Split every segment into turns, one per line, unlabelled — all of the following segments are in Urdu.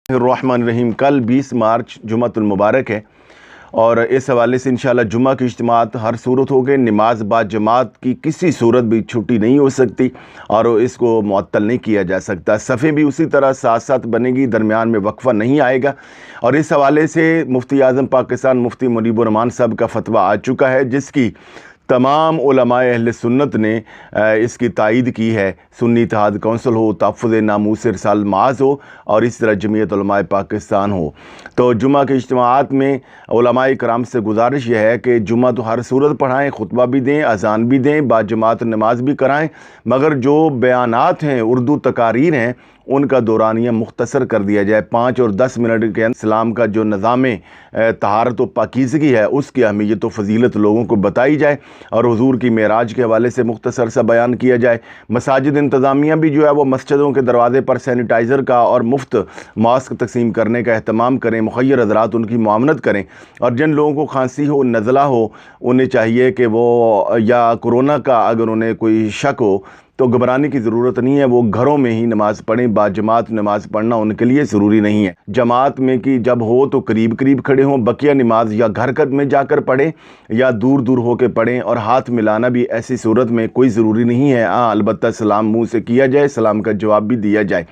الرحمن الرحیم، کل 20 مارچ جمعۃ المبارک ہے اور اس حوالے سے انشاءاللہ جمعہ کی اجتماعات ہر صورت ہوگے۔ نماز با جماعت کی کسی صورت بھی چھٹی نہیں ہو سکتی اور اس کو معطل نہیں کیا جا سکتا۔ صفیں بھی اسی طرح ساتھ ساتھ بنے گی، درمیان میں وقفہ نہیں آئے گا۔ اور اس حوالے سے مفتی اعظم پاکستان مفتی منیب الرحمان صاحب کا فتویٰ آ چکا ہے، جس کی تمام علماء اہل سنت نے اس کی تائید کی ہے۔ سنی اتحاد کونسل ہو، تحفظ ناموس ارسال معاذ ہو اور اس طرح جمعیت علماء پاکستان ہو۔ تو جمعہ کے اجتماعات میں علماء کرام سے گزارش یہ ہے کہ جمعہ تو ہر صورت پڑھائیں، خطبہ بھی دیں، اذان بھی دیں، با جماعت نماز بھی کرائیں، مگر جو بیانات ہیں، اردو تقاریر ہیں، ان کا دورانیہ مختصر کر دیا جائے۔ 5 اور 10 منٹ کے اسلام کا جو نظام طہارت و پاکیزگی ہے، اس کی اہمیت و فضیلت لوگوں کو بتائی جائے اور حضور کی معراج کے حوالے سے مختصر سا بیان کیا جائے۔ مساجد انتظامیہ بھی جو ہے وہ مسجدوں کے دروازے پر سینیٹائزر کا اور مفت ماسک تقسیم کرنے کا اہتمام کریں، مخیر حضرات ان کی معاونت کریں، اور جن لوگوں کو کھانسی ہو، نزلہ ہو، انہیں چاہیے کہ وہ یا کورونا کا اگر انہیں کوئی شک ہو تو گھبرانے کی ضرورت نہیں ہے، وہ گھروں میں ہی نماز پڑھیں۔ با جماعت نماز پڑھنا ان کے لیے ضروری نہیں ہے۔ جماعت میں کی جب ہو تو قریب قریب کھڑے ہوں، بقیہ نماز یا گھر میں جا کر پڑھیں یا دور دور ہو کے پڑھیں، اور ہاتھ ملانا بھی ایسی صورت میں کوئی ضروری نہیں ہے۔ البتہ سلام منہ سے کیا جائے، سلام کا جواب بھی دیا جائے۔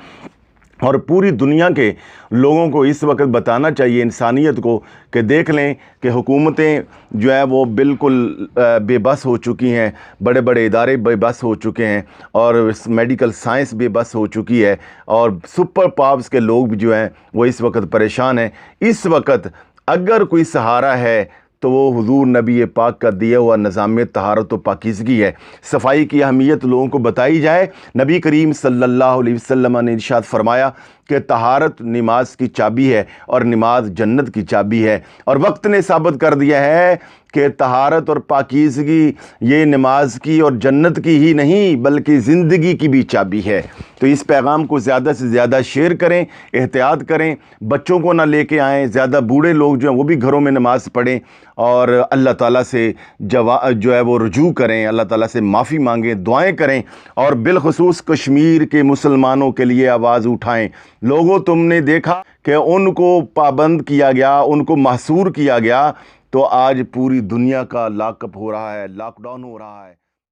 اور پوری دنیا کے لوگوں کو اس وقت بتانا چاہیے، انسانیت کو، کہ دیکھ لیں کہ حکومتیں جو ہے وہ بالکل بے بس ہو چکی ہیں، بڑے بڑے ادارے بے بس ہو چکے ہیں، اور میڈیکل سائنس بے بس ہو چکی ہے، اور سپر پاورز کے لوگ جو ہیں وہ اس وقت پریشان ہیں۔ اس وقت اگر کوئی سہارا ہے تو وہ حضور نبی پاک کا دیا ہوا نظام طہارت و پاکیزگی ہے۔ صفائی کی اہمیت لوگوں کو بتائی جائے۔ نبی کریم صلی اللہ علیہ وسلم نے ارشاد فرمایا کہ طہارت نماز کی چابی ہے اور نماز جنت کی چابی ہے، اور وقت نے ثابت کر دیا ہے کہ طہارت اور پاکیزگی یہ نماز کی اور جنت کی ہی نہیں بلکہ زندگی کی بھی چابی ہے۔ تو اس پیغام کو زیادہ سے زیادہ شیئر کریں، احتیاط کریں، بچوں کو نہ لے کے آئیں، زیادہ بوڑھے لوگ جو ہیں وہ بھی گھروں میں نماز پڑھیں، اور اللہ تعالیٰ سے جو ہے وہ رجوع کریں، اللہ تعالیٰ سے معافی مانگیں، دعائیں کریں، اور بالخصوص کشمیر کے مسلمانوں کے لیے آواز اٹھائیں۔ لوگوں، تم نے دیکھا کہ ان کو پابند کیا گیا، ان کو محصور کیا گیا، تو آج پوری دنیا کا لاک اپ ہو رہا ہے، لاک ڈاؤن ہو رہا ہے۔